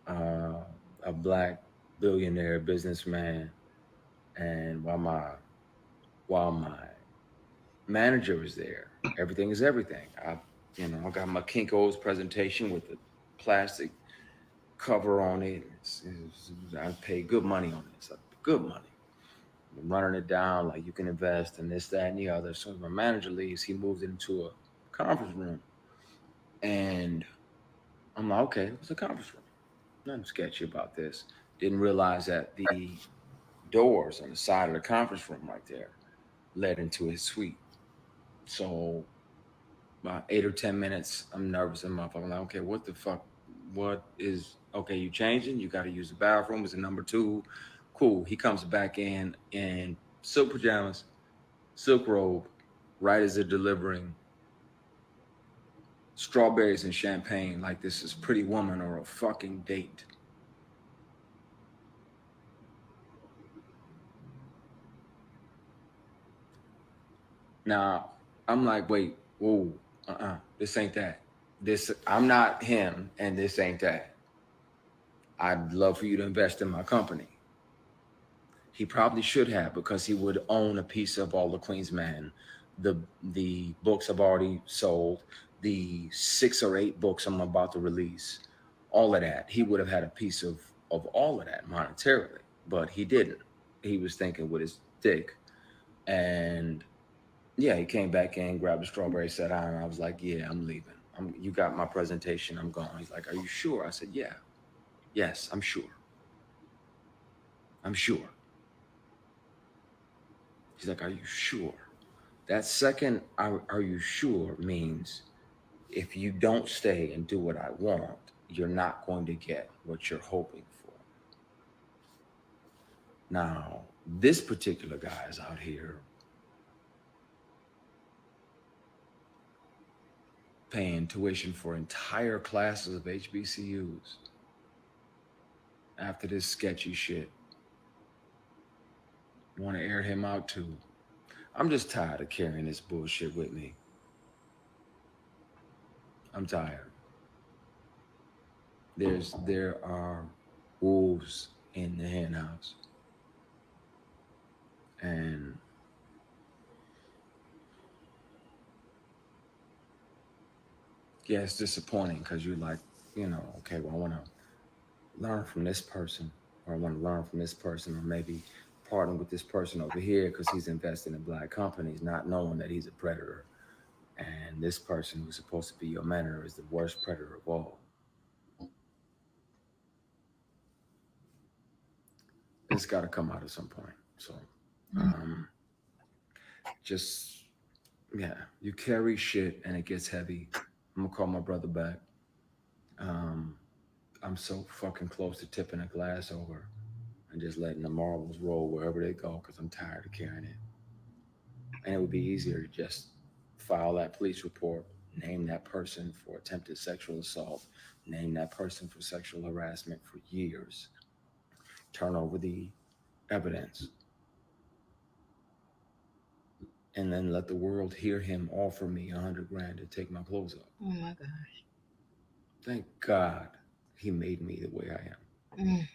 uh, a black billionaire businessman, and while my manager is there, everything is everything. I got my Kinko's presentation with the plastic cover on it. I paid good money on this, good money. I'm running it down like you can invest in this, that, and the other. As soon as my manager leaves, he moves into a conference room, and I'm like, okay, what's a conference room? Nothing sketchy about this. Didn't realize that the doors on the side of the conference room right there led into his suite. So about 8 or 10 minutes, I'm nervous enough. I'm like, okay, what the fuck? What is okay? You changing? You got to use the bathroom. Is it number two? Cool. He comes back in silk pajamas, silk robe, right as they're delivering strawberries and champagne, like this is Pretty Woman or a fucking date. Now, I'm like, wait, whoa, this ain't that. This I'm not him, and this ain't that. I'd love for you to invest in my company. He probably should have because he would own a piece of all the Queensman. The books I've already sold, the 6 or 8 books I'm about to release, all of that. He would have had a piece of all of that monetarily, but he didn't. He was thinking with his dick, and yeah, he came back in, grabbed a strawberry, sat down, and I was like, "Yeah, I'm leaving. You got my presentation. I'm going." He's like, "Are you sure?" I said, "Yeah, yes, I'm sure. I'm sure." He's like, "Are you sure?" That second, are you sure means if you don't stay and do what I want, you're not going to get what you're hoping for. Now, this particular guy is out here paying tuition for entire classes of HBCUs after this sketchy shit. Want to air him out too. I'm just tired of carrying this bullshit with me. I'm tired. There are wolves in the hen house. And yeah, it's disappointing because you're like, okay, well, I want to learn from this person, or I want to learn from this person, or maybe partner with this person over here because he's investing in black companies, not knowing that he's a predator. And this person who's supposed to be your mentor is the worst predator of all. It's got to come out at some point. So, um, just yeah, you carry shit and it gets heavy. I'm gonna call my brother back. Um, I'm so fucking close to tipping a glass over and just letting the marbles roll wherever they go because I'm tired of carrying it. And it would be easier to just file that police report, name that person for attempted sexual assault, name that person for sexual harassment for years, turn over the evidence, and then let the world hear him offer me 100 grand to take my clothes off. Oh my gosh. Thank God he made me the way I am. Mm.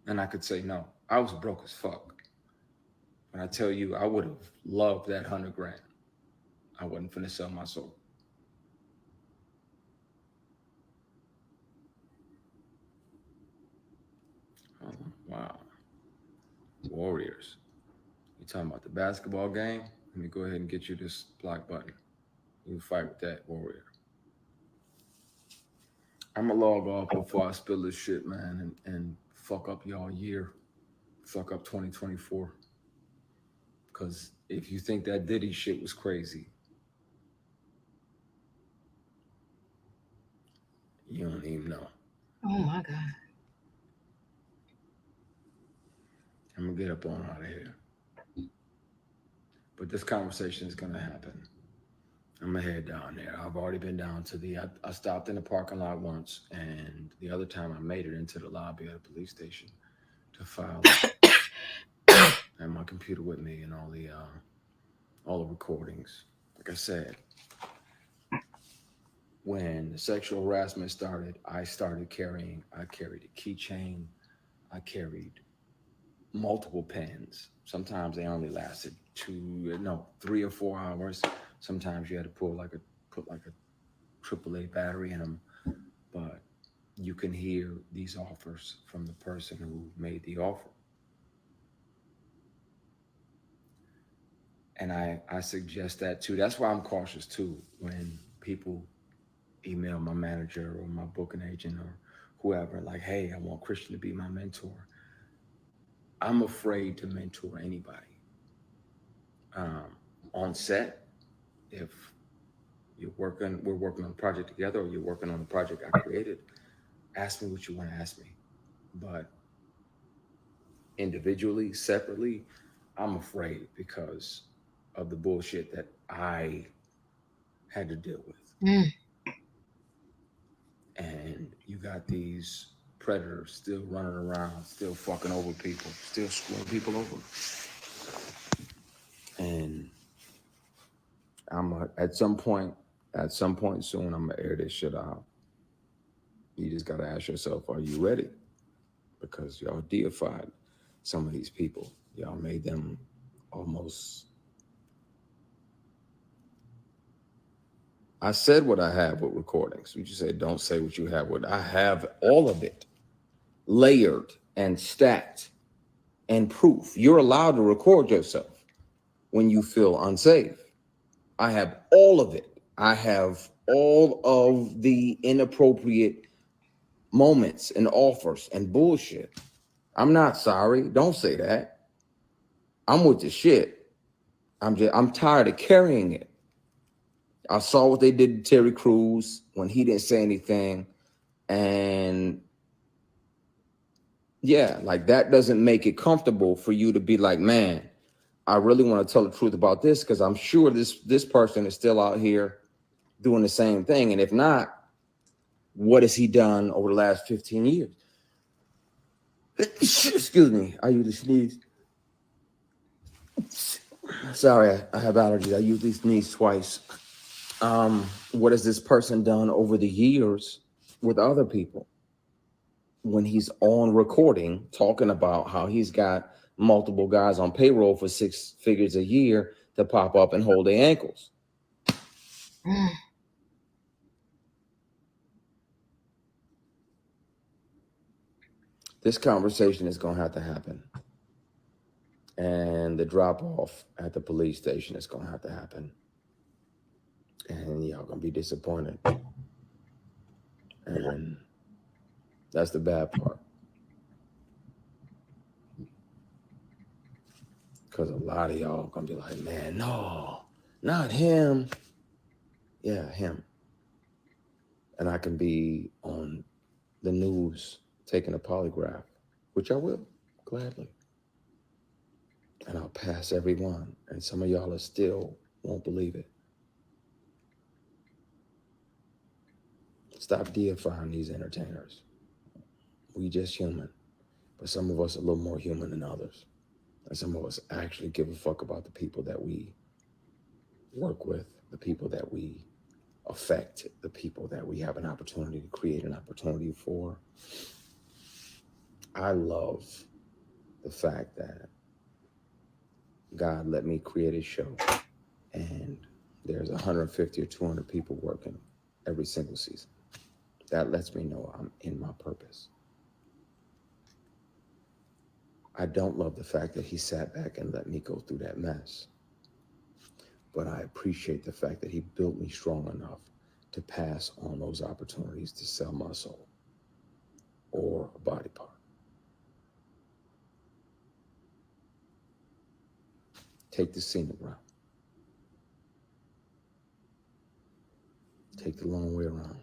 And I could say no. I was broke as fuck. When I tell you I would have loved that 100 grand, I wasn't finna sell my soul. Oh, wow. Warriors. You talking about the basketball game? Let me go ahead and get you this block button. You can fight with that, Warrior. I'm gonna log off before I spill this shit, man, and fuck up y'all year. Fuck up 2024. Because if you think that Diddy shit was crazy, you don't even know. Oh my God. I'm gonna get up on out of here. But this conversation is gonna happen. I'm gonna head down there. I've already been down to I stopped in the parking lot once, and the other time I made it into the lobby of the police station to file it. I had my computer with me and all the recordings. Like I said, when the sexual harassment started, I carried a keychain, I carried multiple pens. Sometimes they only lasted 3 or 4 hours. Sometimes you had to put like a AAA battery in them. But you can hear these offers from the person who made the offer. And I suggest that too. That's why I'm cautious too when people email my manager or my booking agent or whoever, like, hey, I want Christian to be my mentor. I'm afraid to mentor anybody. Um, on set, if we're working on a project together, or you're working on a project I created, ask me what you want to ask me. But individually, separately, I'm afraid because of the bullshit that I had to deal with. Mm. And you got these predators still running around, still fucking over people, still screwing people over. And At some point soon, I'm gonna air this shit out. You just gotta ask yourself, are you ready? Because y'all deified some of these people. Y'all made them almost. I said what I have with recordings. You just said don't say what you have with. I have all of it layered and stacked and proof. You're allowed to record yourself when you feel unsafe. I have all of it. I have all of the inappropriate moments and offers and bullshit. I'm not sorry. Don't say that. I'm with the shit. I'm tired of carrying it. I saw what they did to Terry Crews when he didn't say anything. And yeah, like that doesn't make it comfortable for you to be like, man, I really want to tell the truth about this because I'm sure this person is still out here doing the same thing. And if not, what has he done over the last 15 years? Excuse me. I usually sneeze. Sorry, I have allergies. I usually sneeze twice. What has this person done over the years with other people when he's on recording talking about how he's got multiple guys on payroll for 6 figures a year to pop up and hold their ankles? This conversation is going to have to happen. And the drop off at the police station is going to have to happen. And y'all going to be disappointed. And that's the bad part. Because a lot of y'all going to be like, man, no, not him. Yeah, him. And I can be on the news taking a polygraph, which I will gladly. And I'll pass everyone. And some of y'all are still won't believe it. Stop deifying these entertainers. We just human. But some of us are a little more human than others. And some of us actually give a fuck about the people that we work with, the people that we affect, the people that we have an opportunity to create an opportunity for. I love the fact that God let me create a show and there's 150 or 200 people working every single season. That lets me know I'm in my purpose. I don't love the fact that he sat back and let me go through that mess. But I appreciate the fact that he built me strong enough to pass on those opportunities to sell my soul or a body part. Take the scenic route. Take the long way around.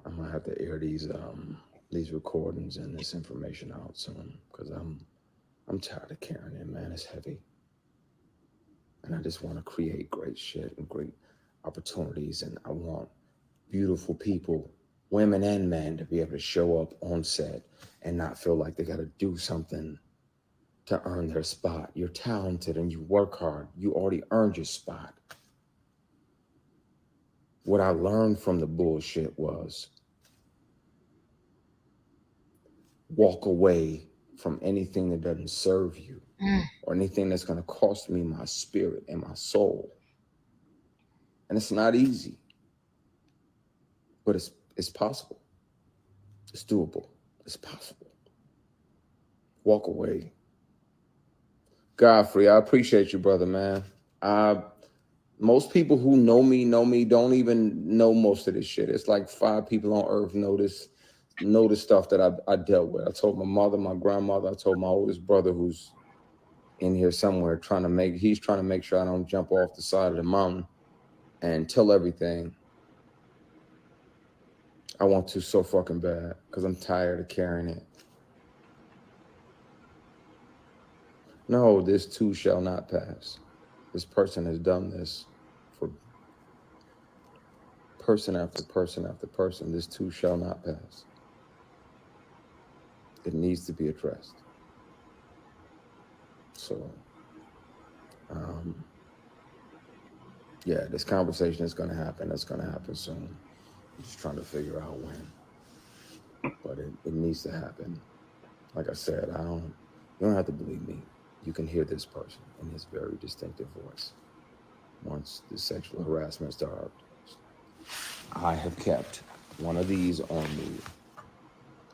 I'm gonna have to air these recordings and this information out soon because I'm tired of carrying it, man. It's heavy. And I just want to create great shit and great opportunities. And I want beautiful people, women and men, to be able to show up on set and not feel like they got to do something to earn their spot. You're talented and you work hard. You already earned your spot. What I learned from the bullshit was walk away from anything that doesn't serve you or anything that's going to cost me my spirit and my soul. And it's not easy, but it's possible. It's doable. It's possible. Walk away. Godfrey, I appreciate you, brother, man. Most people who know me don't even know most of this shit. It's like 5 people on earth know the stuff that I dealt with. I told my mother, my grandmother, I told my oldest brother who's in here somewhere he's trying to make sure I don't jump off the side of the mountain and tell everything. I want to so fucking bad because I'm tired of carrying it. No, this too shall not pass. This person has done this for person after person after person. This too shall not pass. It needs to be addressed. So, Yeah, this conversation is going to happen. It's going to happen soon. I'm just trying to figure out when, but it needs to happen. Like I said, you don't have to believe me. You can hear this person in his very distinctive voice. Once the sexual harassment starts, I have kept one of these on me.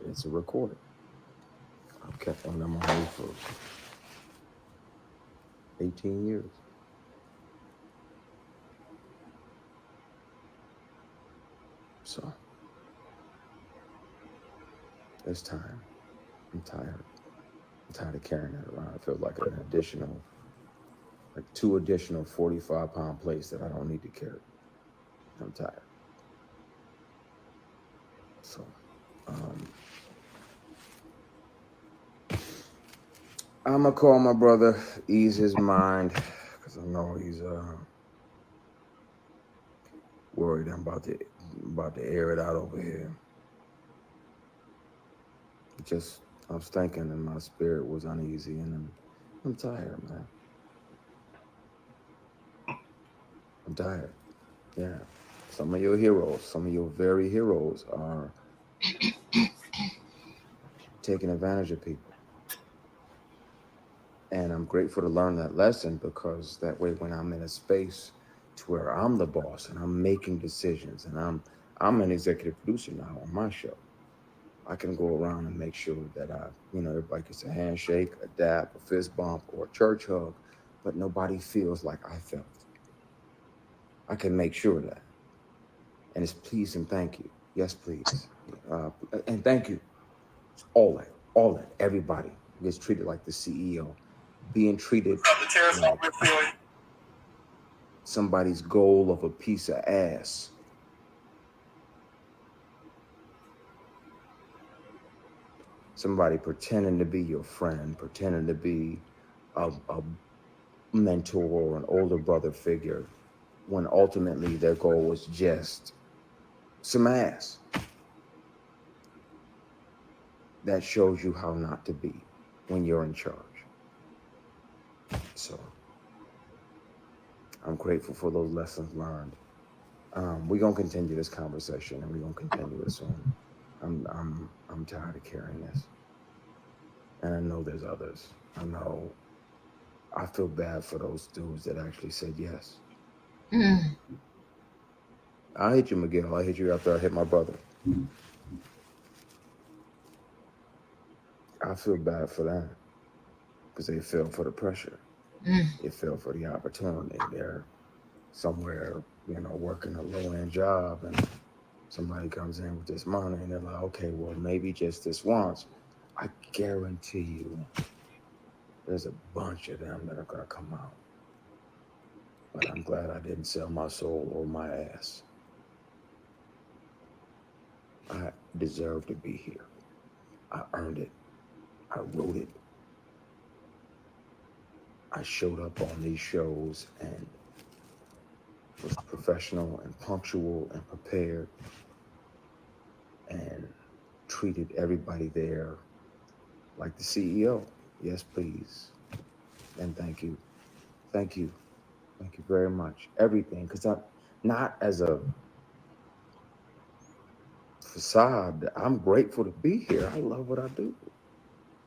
It's a recording. I've kept one of them on me for 18 years. So it's time. I'm tired. I'm tired of carrying that around. It feels like an additional, like two additional 45-pound plates that I don't need to carry. I'm tired. So um, I'm gonna call my brother, ease his mind, because I know he's worried. I'm about to air it out over here. Just I was thinking, and my spirit was uneasy, and I'm tired, man. I'm tired. Yeah. Some of your heroes, some of your very heroes, are taking advantage of people, and I'm grateful to learn that lesson because that way, when I'm in a space to where I'm the boss and I'm making decisions, and I'm an executive producer now on my show. I can go around and make sure that everybody gets a handshake, a dap, a fist bump, or a church hug, but nobody feels like I felt. I can make sure of that. And it's please and thank you. Yes, please. Uh, and thank you. All that. Everybody gets treated like the CEO, being treated like somebody's goal of a piece of ass. Somebody pretending to be your friend, pretending to be a mentor or an older brother figure, when ultimately their goal was just some ass. That shows you how not to be when you're in charge. So I'm grateful for those lessons learned. We're gonna continue this conversation, and we're gonna continue it soon. I'm tired of carrying this, and I know there's others. I feel bad for those dudes that actually said yes. Mm. I hit you, Miguel. I hit you after I hit my brother. I feel bad for them because they fell for the pressure. Mm. They fell for the opportunity. They're somewhere, working a low end job, and somebody comes in with this money, and they're like, okay, well, maybe just this once. I guarantee you, there's a bunch of them that are gonna come out. But I'm glad I didn't sell my soul or my ass. I deserve to be here. I earned it. I wrote it. I showed up on these shows and was professional and punctual and prepared and treated everybody there like the CEO. Yes, please. And thank you. Thank you. Thank you very much. Everything. Because I'm not as a facade. I'm grateful to be here. I love what I do.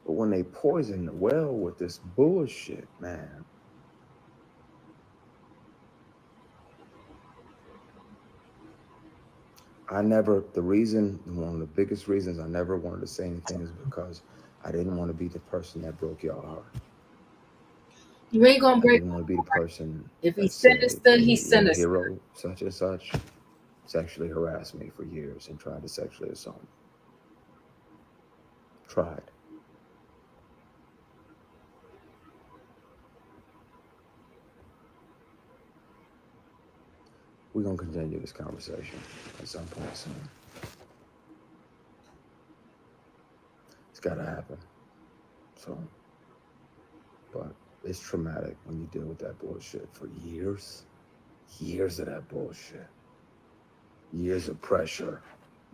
But when they poison the well with this bullshit, man, one of the biggest reasons I never wanted to say anything is because I didn't want to be the person that broke your heart. You ain't gonna I break didn't want to be the my heart. person If that he's said sinister, he's your sinister. hero, such and such, sexually harassed me for years and tried to sexually assault me. Tried. We're going to continue this conversation at some point soon. It's got to happen. So, but it's traumatic when you deal with that bullshit for years. Years of that bullshit. Years of pressure.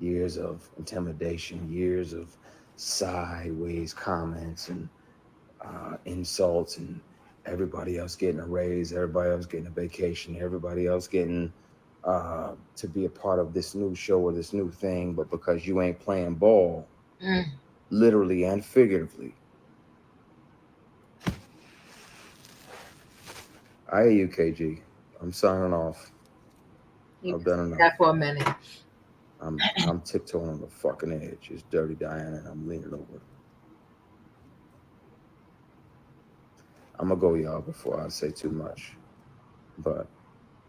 Years of intimidation. Years of sideways comments and insults and Everybody else getting a raise, everybody else getting a vacation, everybody else getting to be a part of this new show or this new thing, but because you ain't playing ball, Mm, literally and figuratively. I hear you, KG. I'm signing off. you I've can done say enough. that for a minute. I'm tiptoeing on the fucking edge. It's Dirty Diana, and I'm leaning over. I'm gonna go, y'all, before I say too much. But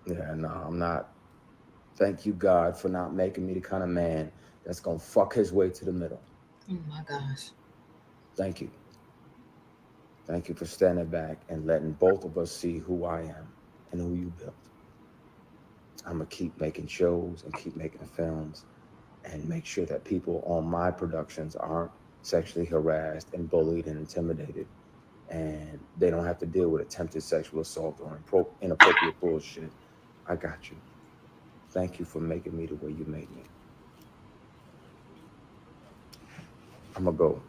yeah, no, I'm not. Thank you, God, for not making me the kind of man that's gonna fuck his way to the middle. Oh my gosh. Thank you. Thank you for standing back and letting both of us see who I am and who you built. I'm gonna keep making shows and keep making films and make sure that people on my productions aren't sexually harassed and bullied and intimidated, and they don't have to deal with attempted sexual assault or inappropriate bullshit. I got you. Thank you for making me the way you made me. I'm gonna go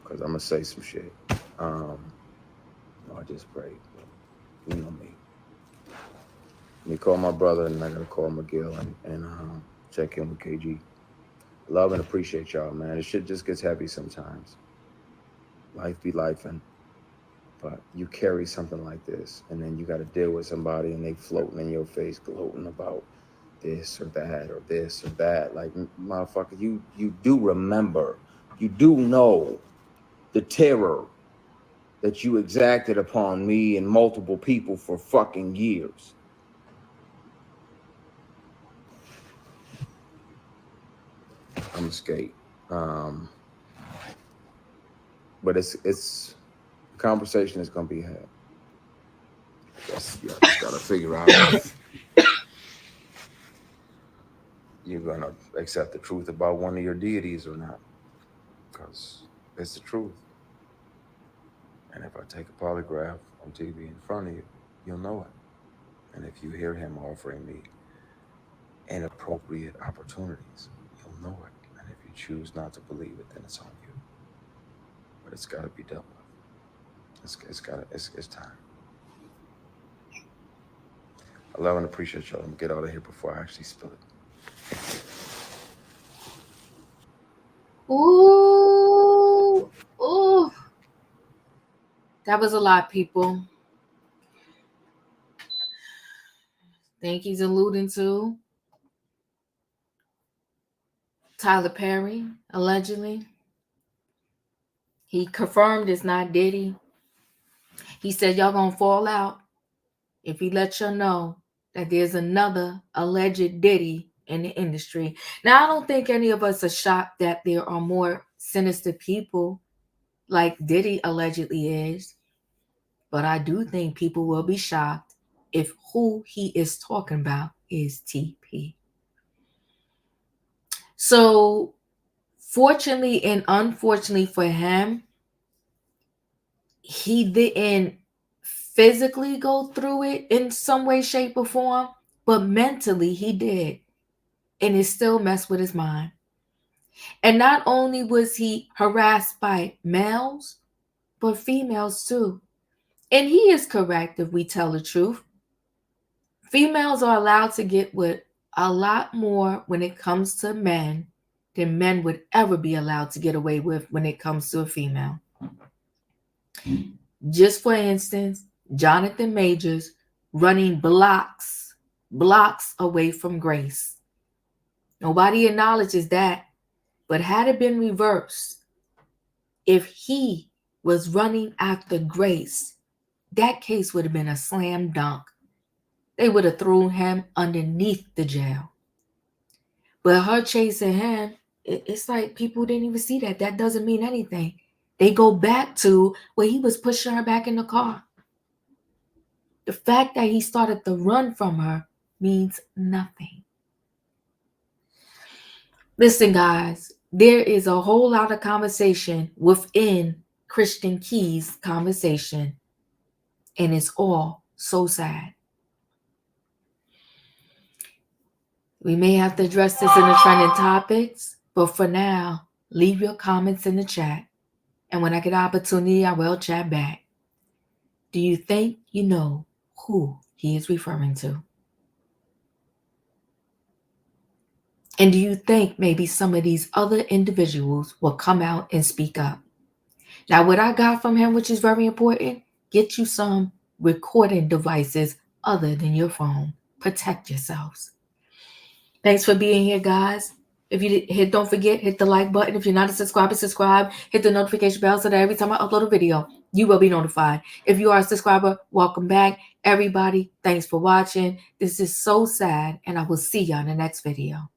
because I'm gonna say some shit. Um, no, I just prayed, but you know me. Let me call my brother, and I gotta call McGill and check in with KG. Love and appreciate y'all, man. This shit just gets heavy sometimes. Life be life, and but you carry something like this, and then you got to deal with somebody, and they floating in your face, gloating about this or that or this or that. Like, motherfucker, you do remember, you do know the terror that you exacted upon me and multiple people for fucking years. I'm a skate. Um, but it's the conversation is gonna be had. Yes, you just gotta figure out if you're gonna accept the truth about one of your deities or not, because it's the truth. And if I take a polygraph on TV in front of you, you'll know it. And if you hear him offering me inappropriate opportunities, you'll know it. And if you choose not to believe it, then it's on you. But it's got to be dealt with. It's time. I love and appreciate y'all. I'm gonna get out of here before I actually spill it. Ooh, ooh. That was a lot, people. Think he's alluding to Tyler Perry, allegedly. He confirmed it's not Diddy. He said y'all gonna fall out if he lets you know that there's another alleged Diddy in the industry. Now, I don't think any of us are shocked that there are more sinister people like Diddy allegedly is, but I do think people will be shocked if who he is talking about is TP. So, fortunately and unfortunately for him, he didn't physically go through it in some way, shape, or form, but mentally he did. And it still messed with his mind. And not only was he harassed by males, but females too. And he is correct if we tell the truth. Females are allowed to get with a lot more when it comes to men than men would ever be allowed to get away with when it comes to a female. Just for instance, Jonathan Majors running blocks away from Grace. Nobody acknowledges that. But had it been reversed, if he was running after Grace, that case would have been a slam dunk. They would have thrown him underneath the jail. But her chasing him, it's like people didn't even see that. That doesn't mean anything. They go back to where he was pushing her back in the car. The fact that he started to run from her means nothing. Listen, guys, there is a whole lot of conversation within Christian Key's conversation, and it's all so sad. We may have to address this in the trending topics, but for now, leave your comments in the chat. And when I get an opportunity, I will chat back. Do you think you know who he is referring to? And do you think maybe some of these other individuals will come out and speak up? Now, what I got from him, which is very important, get you some recording devices other than your phone. Protect yourselves. Thanks for being here, guys. If you hit, don't forget, hit the like button. If you're not a subscriber, subscribe. Hit the notification bell so that every time I upload a video, you will be notified. If you are a subscriber, welcome back. Everybody, thanks for watching. This is so sad, and I will see you on the next video.